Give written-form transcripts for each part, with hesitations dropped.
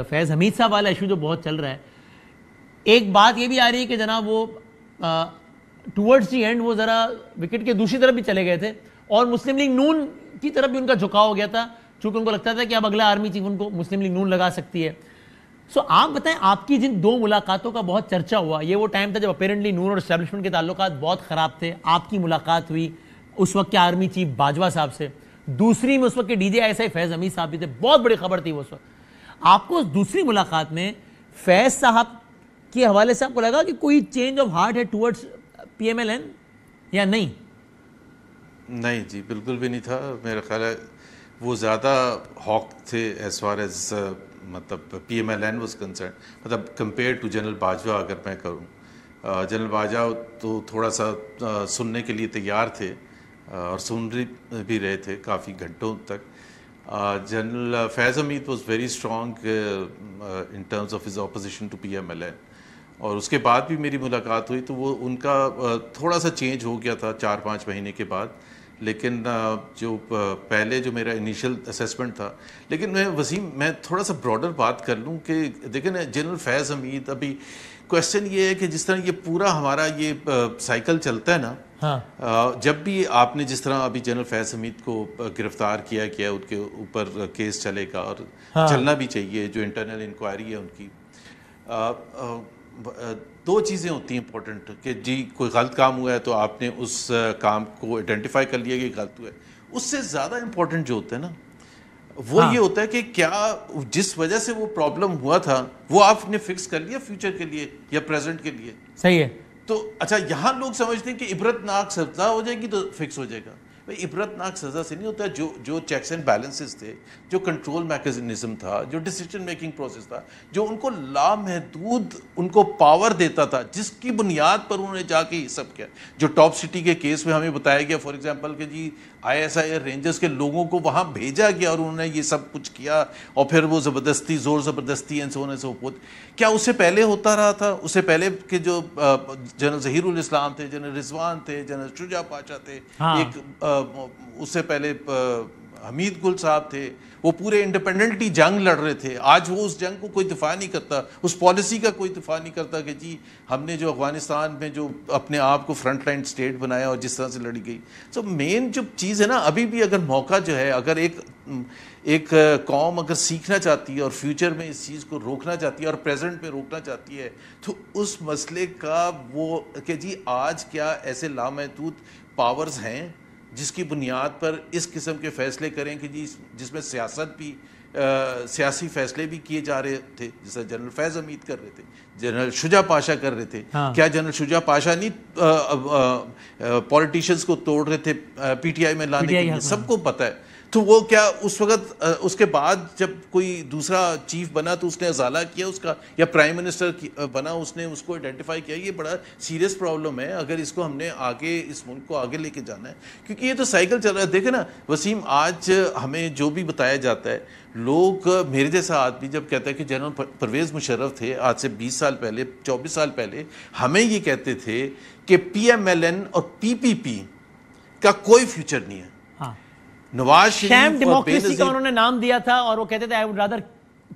فیض حمید صاحب والا ایشو جو بہت چل رہا ہے، ایک بات یہ بھی آ رہی ہے کہ جناب وہ ٹورڈز دی اینڈ وہ ذرا وکٹ کے دوسری طرف بھی چلے گئے تھے اور مسلم لیگ نون کی طرف بھی ان کا جھکاؤ ہو گیا تھا، چونکہ ان کو لگتا تھا کہ اب اگلا آرمی چیف ان کو مسلم لیگ نون لگا سکتی ہے. سو آپ بتائیں، آپ کی جن دو ملاقاتوں کا بہت چرچا ہوا، یہ وہ ٹائم تھا جب اپیرنٹلی نون اور اسٹیبلشمنٹ کے تعلقات بہت خراب تھے، آپ کی ملاقات ہوئی اس وقت کے آرمی چیف باجوہ صاحب سے، دوسری میں اس وقت کے D J I S I فیض حمید صاحب بھی تھے، بہت بڑی خبر تھی وہ اس وقت. آپ کو اس دوسری ملاقات میں فیض صاحب کے حوالے سے آپ کو لگا کہ کوئی چینج آف ہارٹ ہے towards P M L N یا نہیں؟ نہیں جی، بالکل بھی نہیں تھا. میرا خیال ہے وہ زیادہ ہاک تھے ایز فار ایز مطلب P M L N was concern, مطلب کمپیئر ٹو جنرل باجوہ. اگر میں کروں، جنرل باجوہ تو تھوڑا سا سننے کے لیے تیار تھے اور سن بھی رہے تھے کافی گھنٹوں تک. General Faiz Hameed was very strong in terms of his opposition to P M L N, اور اس کے بعد بھی میری ملاقات ہوئی تو وہ ان کا تھوڑا سا چینج ہو گیا تھا 4-5 مہینے کے بعد. لیکن جو پہلے جو میرا انیشیل اسیسمنٹ تھا، لیکن میں تھوڑا سا براڈر بات کر لوں کہ دیکھیں نا، جنرل فیض حمید، ابھی کوشچن یہ ہے کہ جس طرح یہ پورا ہمارا یہ سائیکل چلتا ہے نا، جب بھی آپ نے جس طرح ابھی جنرل فیض حمید کو گرفتار کیا ان کے اوپر کیس چلے گا اور چلنا بھی چاہیے، جو انٹرنل انکوائری ہے ان کی. دو چیزیں ہوتی ہیں امپورٹنٹ کہ جی کوئی غلط کام ہوا ہے تو آپ نے اس کام کو آئیڈینٹیفائی کر لیا کہ غلط ہوا ہے. اس سے زیادہ امپورٹنٹ جو ہوتا ہے نا، وہ یہ ہوتا ہے کہ کیا جس وجہ سے وہ پرابلم ہوا تھا وہ آپ نے فکس کر لیا فیوچر کے لیے یا پریزنٹ کے لیے. صحیح ہے. تو اچھا، یہاں لوگ سمجھتے ہیں کہ عبرتناک سزا ہو جائے گی تو فکس ہو جائے گا. عبرتناک سزا سے نہیں ہوتا. جو چیکس اینڈ بیلنسز تھے، جو کنٹرول میکینزم تھا، جو ڈیسیجن میکنگ پروسیس تھا، جو ان کو لامحدود ان کو پاور دیتا تھا، جس کی بنیاد پر انہوں نے جا کے یہ سب کیا. جو ٹاپ سٹی کے کیس میں ہمیں بتایا گیا فار ایگزامپل کہ جی آئی ایس آئی رینجرز کے لوگوں کو وہاں بھیجا گیا اور انہوں نے یہ سب کچھ کیا، اور پھر وہ زبردستی زبردستی and so on and so forth. کیا اس سے پہلے ہوتا رہا تھا؟ اس سے پہلے کہ جو جنرل ظہیر الاسلام تھے، جنرل رضوان تھے، جنرل شجاع پاشا تھے، ایک اس سے پہلے حمید گل صاحب تھے، وہ پورے انڈیپینڈنٹلی جنگ لڑ رہے تھے. آج وہ اس جنگ کو کوئی دفاع نہیں کرتا، اس پالیسی کا کوئی دفاع نہیں کرتا کہ جی ہم نے جو افغانستان میں جو اپنے آپ کو فرنٹ لائن اسٹیٹ بنایا اور جس طرح سے لڑی گئی. سو مین جو چیز ہے نا، ابھی بھی اگر موقع جو ہے، اگر ایک قوم اگر سیکھنا چاہتی ہے اور فیوچر میں اس چیز کو روکنا چاہتی ہے اور پریزنٹ میں روکنا چاہتی ہے، تو اس مسئلے کا وہ کہ جی آج کیا ایسے لامحدود پاورز ہیں جس کی بنیاد پر اس قسم کے فیصلے کریں کہ جی جس میں سیاست بھی سیاسی فیصلے بھی کیے جا رہے تھے، جیسا جنرل فیض حمید کر رہے تھے، جنرل شجاع پاشا کر رہے تھے. کیا جنرل شجاع پاشا نہیں پولیٹیشنز کو توڑ رہے تھے پی ٹی آئی میں لانے کے لیے؟ سب کو پتہ ہے. تو وہ کیا اس وقت اس کے بعد جب کوئی دوسرا چیف بنا تو اس نے ازالہ کیا اس کا، یا پرائم منسٹر بنا اس نے اس کو آئیڈینٹیفائی کیا؟ یہ بڑا سیریس پرابلم ہے اگر اس کو ہم نے آگے اس ملک کو آگے لے کے جانا ہے، کیونکہ یہ تو سائیکل چل رہا ہے. دیکھیں نا وسیم، آج ہمیں جو بھی بتایا جاتا ہے، لوگ میرے جیسا آدمی جب کہتا ہے کہ جنرل پرویز مشرف تھے آج سے 20 سال پہلے 24 سال پہلے، ہمیں یہ کہتے تھے کہ پی ایم ایل این اور پی پی پی کا کوئی فیوچر نہیں ہے. نواز شریف ڈیموکریسی کا انہوں نے نام دیا تھا اور وہ کہتے تھے I would rather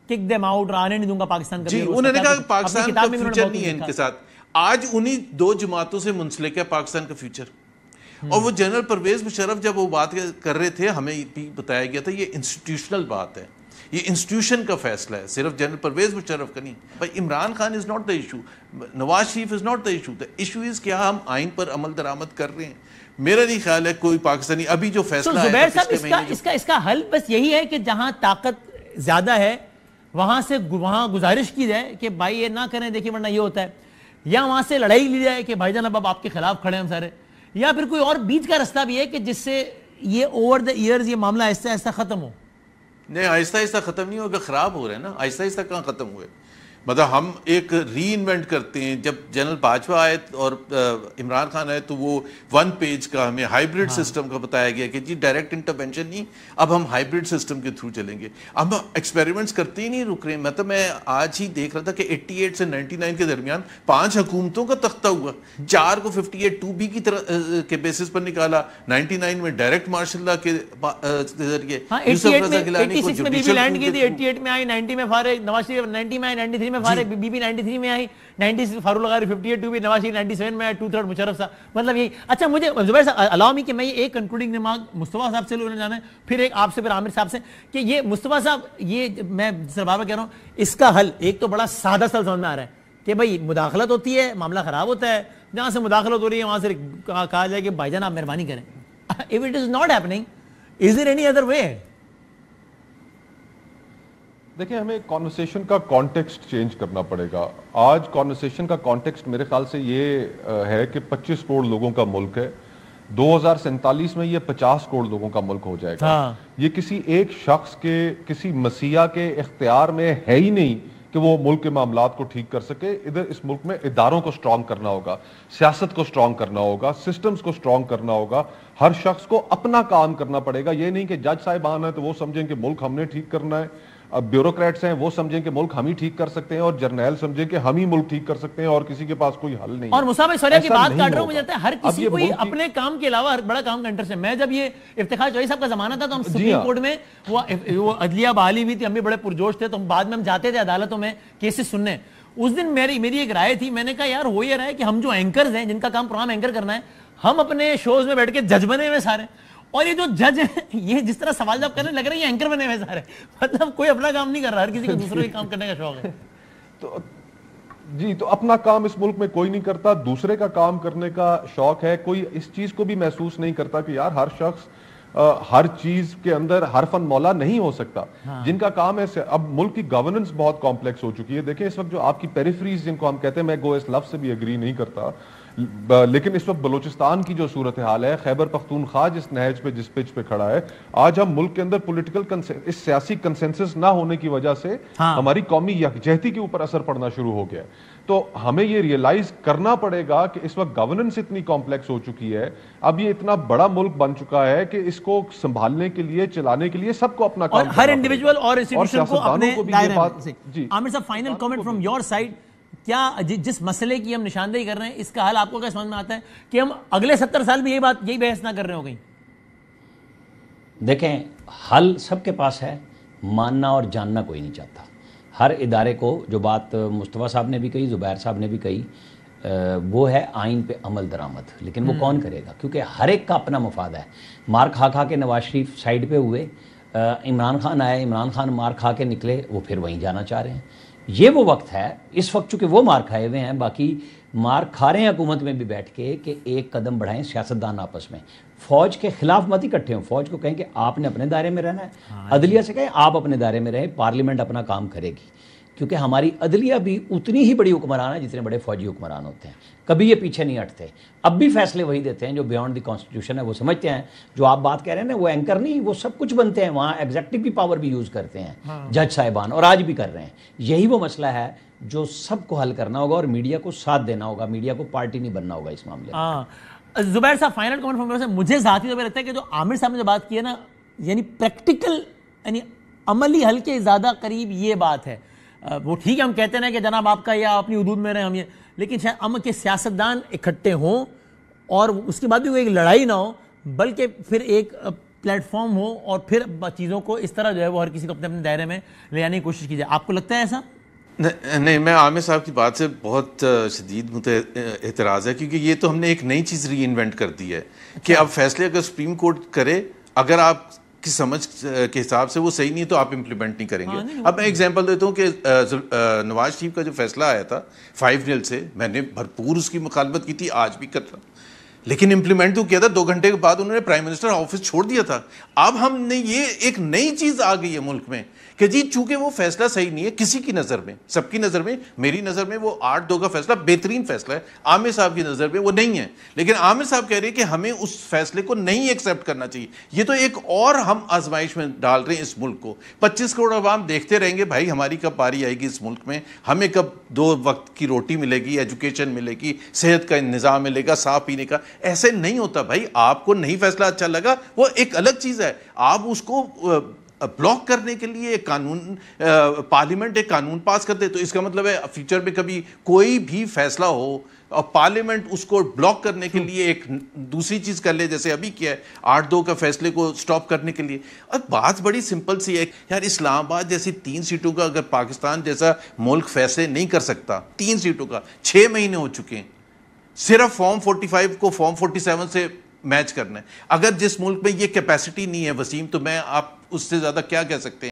kick them out، آنے نہیں دوں گا پاکستان کا. جی انہوں نے کہا کہ پاکستان کا فیوچر نہیں ہے ان کے ساتھ. آج انہی دو جماعتوں سے منسلک ہے پاکستان کا فیوچر. اور وہ جنرل پرویز مشرف جب وہ بات کر رہے تھے، ہمیں بھی بتایا گیا تھا یہ انسٹیٹیوشنل بات ہے، یہ انسٹیٹیوشن کا فیصلہ ہے، صرف جنرل پرویز مشرف کا نہیں. بھائی Imran Khan is not the issue, Nawaz Sharif is not the issue. The issue is کیا ہم آئین پر عمل درآمد کر رہے ہیں. میرا نہیں خیال ہے کوئی پاکستانی ابھی جو فیصلہ ہے زبیر صاحب اس کا حل بس یہی ہے کہ جہاں طاقت زیادہ ہے وہاں گزارش کی جائے کہ بھائی یہ نہ کریں، دیکھیں ورنہ یہ ہوتا ہے، یا وہاں سے لڑائی لی جائے کہ بھائی جان اب آپ کے خلاف کھڑے ہیں ہم سارے، یا پھر کوئی اور بیچ کا رستہ بھی ہے کہ جس سے یہ اوور دا ایئرز یہ معاملہ آہستہ آہستہ ختم ہو. نہیں، آہستہ آہستہ ختم نہیں ہوگا، خراب ہو رہا ہے نا. آہستہ آہستہ کہاں ختم ہوئے؟ مطلب ہم ایک ری انوینٹ کرتے ہیں. جب جنرل باجوہ آئے اور عمران خان آئے تو وہ 1 پیج کا ہمیں ہائیبرڈ سسٹم کا بتایا گیا کہ جی ڈائریکٹ انٹرونشن نہیں, اب ہم ہائیبرڈ سسٹم کے تھرو چلیں گے. اب ہم ایکسپیریمنٹس کرتے ہی نہیں رک رہے. مطلب میں آج ہی دیکھ رہا تھا کہ 88 سے 99 کے درمیان 5 حکومتوں کا تختہ ہوا, 4 کو 58 2B کی طرح کے بیسس پر نکالا, 99 میں ڈائریکٹ مارشل لا کے ذریعے, 86 میں بی بی لینڈ کی تھی, 88 میں آئی, 90 میں فارغ, نواز شریف 90 میں آئی, 93 میں فارغ, بی بی 93 میں آئی, 96 فاروق لغاری, 58 2B, نواز شریف 97 میں آئی, 2/3 مشرف صاحب. مطلب یہی. اچھا مجھے زبیر صاحب الاؤ می کہ میں ایک کنکلوڈنگ ریمارک مصطفیٰ صاحب سے لینا جانا ہے, پھر ایک آپ سے, پھر عامر صاحب سے, کہ یہ مصطفیٰ صاحب یہ میں سر بابا کہہ رہا ہوں, اس کا حل ایک تو بڑا سادہ سا سمجھ میں آ رہا ہے کہ بھائی مداخلت ہوتی ہے, معاملہ خراب ہوتا ہے, جہاں سے مداخلت ہو رہی ہے وہاں سے کہا جائے کہ بھائی جان آپ مہربانی کریں. If it is not happening, is there any other way? دیکھیں ہمیں کانورسیشن کا کانٹیکسٹ چینج کرنا پڑے گا. آج کانورسیشن کا کانٹیکسٹ میرے خیال سے یہ ہے کہ 25 کروڑ لوگوں کا ملک ہے, 2047 میں یہ 50 کروڑ لوگوں کا ملک ہو جائے گا. یہ کسی ایک شخص کے, کسی مسیحا کے اختیار میں ہے ہی نہیں کہ وہ ملک کے معاملات کو ٹھیک کر سکے. ادھر اس ملک میں اداروں کو سٹرونگ کرنا ہوگا, سیاست کو سٹرونگ کرنا ہوگا, سسٹمز کو سٹرونگ کرنا ہوگا. ہر شخص کو اپنا کام کرنا پڑے گا. یہ نہیں کہ جج صاحبان ہیں تو وہ سمجھیں کہ ملک ہم نے ٹھیک کرنا ہے, اب بیوروکریٹس ہیں وہ سمجھیں کہ ملک ہم ہی ٹھیک کر سکتے ہیں, اور جرنیل سمجھیں کہ ہم ہی ملک ٹھیک کر سکتے ہیں اور کسی کے پاس کوئی حل نہیں. اور مصعب سوریہ کی بات کاٹ رہا ہوں, مجھے لگتا ہے ہر کسی کو اپنے کام کے علاوہ بڑا کام کا انٹرسٹ ہے. میں جب یہ افتخار چوہدری صاحب کا زمانہ تھا تو ہم سپریم کورٹ میں وہ عدلیہ بحالی ہوئی تھی, ہم بھی بڑے پرجوش تھے, تو بعد میں ہم جاتے تھے عدالتوں میں کیسز سننے. اس دن میری ایک رائے تھی, میں نے کہا یار ہو یہ رہا ہے کہ ہم جو اینکرز ہیں جن کا کام پروگرام اینکر کرنا ہے, ہم اپنے شوز میں بیٹھ کے جج بنے ہوئے سارے, اور یہ جو جج ہیں یہ جس طرح سوال جواب کرنے لگ رہے ہیں یہ اینکر بنے ہوئے سارے. مطلب کوئی اپنا کام نہیں کر رہا, ہر کسی کو دوسروں کے کام کرنے کا شوق ہے. تو جی تو اپنا کام اس ملک میں کوئی نہیں کرتا, دوسرے کا کام کرنے کا شوق ہے. کوئی اس چیز کو بھی محسوس نہیں کرتا کہ یار ہر شخص ہر چیز کے اندر حرفن مولا نہیں ہو سکتا. جن کا کام ہے, اب ملک کی گورننس بہت کمپلیکس ہو چکی ہے. دیکھیں اس وقت جو آپ کی پیریفریز جن کو ہم کہتے ہیں, میں گو اس لفظ سے بھی اگری نہیں کرتا, لیکن اس وقت بلوچستان کی جو صورتحال ہے, خیبر پختونخوا جس نہج پہ جس پچ پہ کھڑا ہے, آج ہم ملک کے اندر پولیٹیکل اس سیاسی کنسنسس نہ ہونے کی وجہ سے ہماری قومی یکجہتی کے اوپر اثر پڑنا شروع ہو گیا. تو ہمیں یہ ریئلائز کرنا پڑے گا کہ اس وقت گورننس اتنی کمپلیکس ہو چکی ہے, اب یہ اتنا بڑا ملک بن چکا ہے کہ اس کو سنبھالنے کے لیے, چلانے کے لیے سب کو اپنا کام, ہر انڈیویجول اور انسٹیٹیوشن کو اپنے دائرے میں. جی عامر صاحب final comment from your side, کیا جس مسئلے کی ہم نشاندہی کر رہے ہیں اس کا حل آپ کو کیا سمجھ میں آتا ہے کہ ہم اگلے 70 سال میں یہی بحث نہ کر رہے ہو گئی؟ دیکھیں حل سب کے پاس ہے, ماننا اور جاننا کوئی نہیں چاہتا. ہر ادارے کو, جو بات مصطفیٰ صاحب نے بھی کہی, زبیر صاحب نے بھی کہی, وہ ہے آئین پہ عمل درآمد. لیکن وہ کون کرے گا, کیونکہ ہر ایک کا اپنا مفاد ہے. مار کھا کے نواز شریف سائڈ پہ ہوئے, عمران خان آئے, عمران خان مار کھا کے نکلے, وہ پھر وہیں جانا چاہ رہے ہیں. یہ وہ وقت ہے اس وقت, چونکہ وہ مار کھائے ہوئے ہیں, باقی مار کھا رہے ہیں حکومت میں بھی بیٹھ کے, کہ ایک قدم بڑھائیں سیاستدان آپس میں. فوج کے خلاف مت اکٹھے ہوں, فوج کو کہیں کہ آپ نے اپنے دائرے میں رہنا ہے, عدلیہ سے کہیں آپ اپنے دائرے میں رہیں, پارلیمنٹ اپنا کام کرے گی. کیونکہ ہماری عدلیہ بھی اتنی ہی بڑی حکمران ہے جتنے بڑے فوجی حکمران ہوتے ہیں, کبھی یہ پیچھے نہیں ہٹتے. اب بھی فیصلے وہی دیتے ہیں جو بیانڈ دی کانسٹیٹیوشن ہے. وہ سمجھتے ہیں, جو آپ بات کہہ رہے ہیں نا, وہ اینکر نہیں, وہ سب کچھ بنتے ہیں, وہاں ایگزیکٹو کی پاور بھی یوز کرتے ہیں جج صاحبان, اور آج بھی کر رہے ہیں. یہی وہ مسئلہ ہے جو سب کو حل کرنا ہوگا, اور میڈیا کو ساتھ دینا ہوگا, میڈیا کو پارٹی نہیں بننا ہوگا اس معاملے میں. زبیر صاحب فائنل کمنٹ فرام سے, مجھے ذاتی طور پہ لگتا ہے کہ جو عامر صاحب نے جو بات کی ہے نا, یعنی پریکٹیکل, یعنی عملی حل کے زیادہ قریب یہ بات ہے. وہ ٹھیک ہے ہم کہتے ہیں کہ جناب آپ کا یا اپنی حدود میں رہیں ہم, یہ, لیکن شاید امن کے سیاستدان اکٹھے ہوں اور اس کے بعد بھی کوئی ایک لڑائی نہ ہو, بلکہ پھر ایک پلیٹ فارم ہو, اور پھر چیزوں کو اس طرح جو ہے وہ ہر کسی کو اپنے دائرے میں لے جانے کی کوشش کی جائے. آپ کو لگتا ہے ایسا؟ نہیں, میں عامر صاحب کی بات سے بہت شدید اعتراض ہے, کیونکہ یہ تو ہم نے ایک نئی چیز ری انوینٹ کر دی ہے کہ اب فیصلے اگر سپریم کورٹ کرے, اگر آپ کی سمجھ کے حساب سے وہ صحیح نہیں تو آپ امپلیمنٹ نہیں کریں گے. اب میں ایگزامپل دیتا ہوں کہ نواز شریف کا جو فیصلہ آیا تھا 5-0 سے, میں نے بھرپور اس کی مخالفت کی تھی, آج بھی کرتا ہوں, لیکن امپلیمنٹ تو کیا تھا 2 گھنٹے کے بعد انہوں نے پرائم منسٹر آفس چھوڑ دیا تھا. اب ہم نے یہ ایک نئی چیز آ گئی ہے ملک میں کہ جی چونکہ وہ فیصلہ صحیح نہیں ہے کسی کی نظر میں, سب کی نظر میں, میری نظر میں وہ 8-2 کا فیصلہ بہترین فیصلہ ہے, عامر صاحب کی نظر میں وہ نہیں ہے, لیکن عامر صاحب کہہ رہے ہیں کہ ہمیں اس فیصلے کو نہیں ایکسیپٹ کرنا چاہیے. یہ تو ایک اور ہم آزمائش میں ڈال رہے ہیں اس ملک کو. 25 کروڑ عوام دیکھتے رہیں گے بھائی ہماری کب باری آئے گی اس ملک میں, ہمیں کب 2 وقت کی روٹی ملے گی, ایجوکیشن ملے گی, صحت کا نظام ملے گا, صاف پینے کا. ایسے نہیں ہوتا بھائی. آپ کو نہیں فیصلہ اچھا لگا وہ ایک الگ چیز ہے, آپ اس کو بلاک کرنے کے لیے ایک قانون, پارلیمنٹ ایک قانون پاس کرتے, تو اس کا مطلب ہے فیوچر میں کبھی کوئی بھی فیصلہ ہو اور پارلیمنٹ اس کو بلاک کرنے کے لیے ایک دوسری چیز کر لے, جیسے ابھی کیا ہے 8-2 کا فیصلے کو سٹاپ کرنے کے لیے. اور بات بڑی سمپل سی ہے یار, اسلام آباد جیسی 3 سیٹوں کا اگر پاکستان جیسا ملک فیصلے نہیں کر سکتا, 3 سیٹوں کا 6 مہینے ہو چکے ہیں, صرف فارم 45 کو فارم 47 سے میچ کرنا ہے. اگر جس ملک میں یہ کیپیسٹی نہیں ہے وسیم, تو میں آپ اس سے زیادہ کیا کہہ سکتے ہیں.